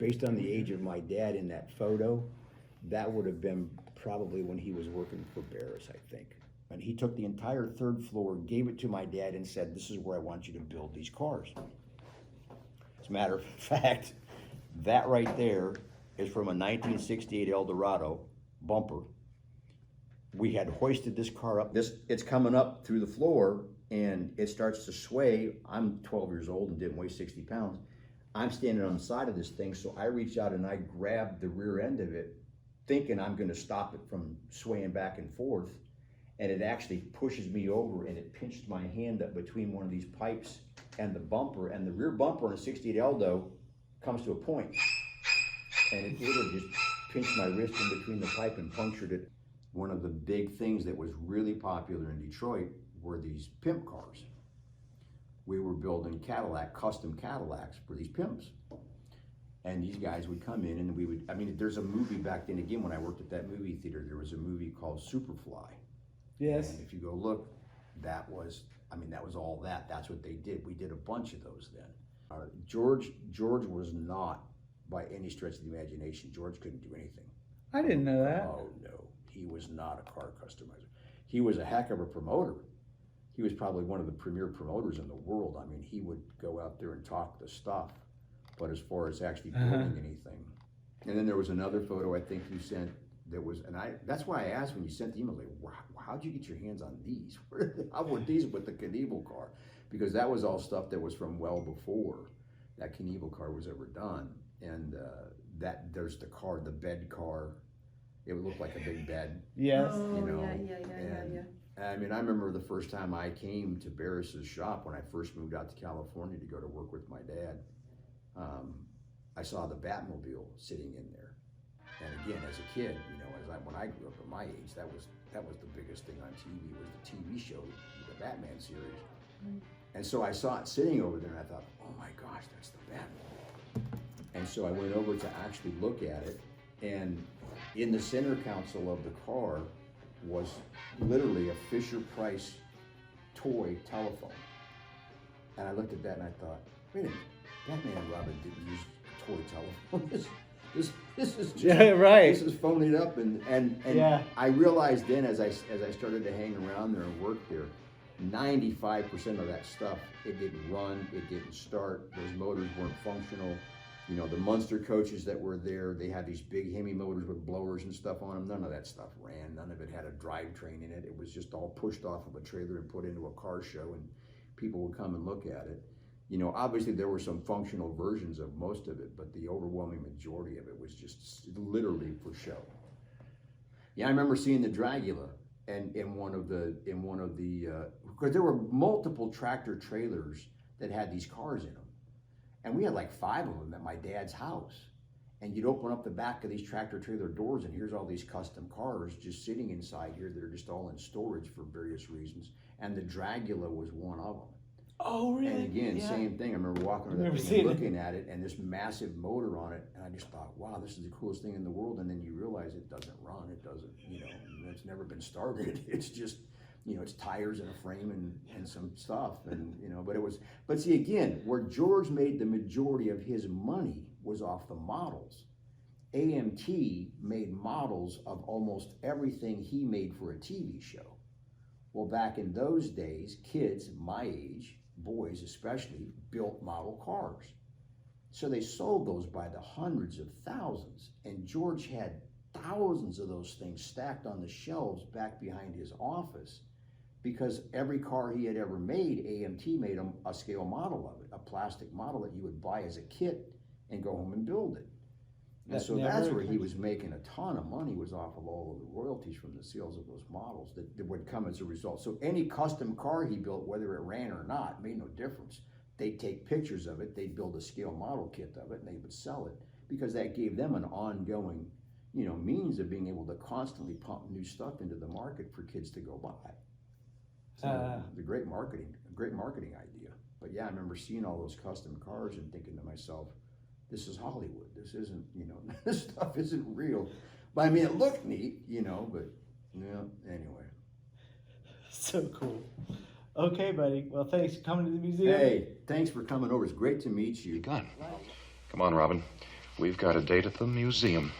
based on the age of my dad in that photo, that would have been probably when he was working for Barris, I think. And he took the entire third floor, gave it to my dad, and said, "This is where I want you to build these cars." As a matter of fact, that right there is from a 1968 Eldorado bumper. We had hoisted this car up. It's coming up through the floor, and it starts to sway. I'm 12 years old and didn't weigh 60 pounds. I'm standing on the side of this thing, so I reach out and I grab the rear end of it, thinking I'm going to stop it from swaying back and forth. And it actually pushes me over, and it pinched my hand up between one of these pipes and the bumper. And the rear bumper in a 68 Eldo comes to a point, and it literally just pinched my wrist in between the pipe and punctured it. One of the big things that was really popular in Detroit were these pimp cars. We were building custom Cadillacs for these pimps. And these guys would come in, and we would, I mean, there's a movie back then, again, when I worked at that movie theater, there was a movie called Superfly. Yes. And if you go look, that was all that. That's what they did. We did a bunch of those then. George was not, by any stretch of the imagination, George couldn't do anything. I didn't know that. Oh, no. He was not a car customizer. He was a heck of a promoter. He was probably one of the premier promoters in the world. I mean, he would go out there and talk the stuff, but as far as actually building anything. And then there was another photo I think you sent that was, and that's why I asked when you sent the email, like, wow, how'd you get your hands on these? How were these with the Knievel car? Because that was all stuff that was from well before that Knievel car was ever done. And there's the car, the bed car. It would look like a big bed. Yes. Oh, you know, yeah. I mean, I remember the first time I came to Barris's shop when I first moved out to California to go to work with my dad. I saw the Batmobile sitting in there, and again, as a kid, you know, when I grew up at my age, that was the biggest thing on TV was the TV show, the Batman series. And so I saw it sitting over there, and I thought, oh my gosh, that's the Batmobile. And so I went over to actually look at it, and in the center console of the car was literally a Fisher-Price toy telephone. And I looked at that and I thought, wait a minute, Batman and Robin didn't use a toy telephone. This is just, right. This is phoning it up, and yeah. I realized then as I started to hang around there and work there, 95% of that stuff, it didn't run, it didn't start, those motors weren't functional. You know, the Munster coaches that were there, they had these big Hemi motors with blowers and stuff on them. None of that stuff ran. None of it had a drivetrain in it. It was just all pushed off of a trailer and put into a car show, and people would come and look at it. You know, obviously there were some functional versions of most of it, but the overwhelming majority of it was just literally for show. Yeah, I remember seeing the Dragula and in one of the because there were multiple tractor trailers that had these cars in them. And we had like 5 of them at my dad's house. And you'd open up the back of these tractor trailer doors, and here's all these custom cars just sitting inside here that are just all in storage for various reasons. And the Dragula was one of them. Oh, really? And again, yeah. same thing. I remember walking around and looking at it, and this massive motor on it, and I just thought, wow, this is the coolest thing in the world. And then you realize it doesn't run. It doesn't, you know, it's never been started. It's just, you know, it's tires and a frame and some stuff, and you know, but see again, where George made the majority of his money was off the models. AMT made models of almost everything he made for a TV show. Well, back in those days, kids my age, boys especially, built model cars. So they sold those by the hundreds of thousands, and George had thousands of those things stacked on the shelves back behind his office, because every car he had ever made, AMT made a scale model of it, a plastic model that you would buy as a kit and go home and build it. And so that's where he was making a ton of money, was off of all of the royalties from the sales of those models that would come as a result. So any custom car he built, whether it ran or not, made no difference. They'd take pictures of it, they'd build a scale model kit of it, and they would sell it, because that gave them an ongoing, you know, means of being able to constantly pump new stuff into the market for kids to go buy. So the great marketing idea. But yeah, I remember seeing all those custom cars and thinking to myself, this is Hollywood. This isn't, you know, this stuff isn't real. But I mean, it looked neat, you know, but yeah, anyway. So cool. Okay, buddy. Well, thanks for coming to the museum. Hey, thanks for coming over. It's great to meet you. You got it. Come on, Robin. We've got a date at the museum.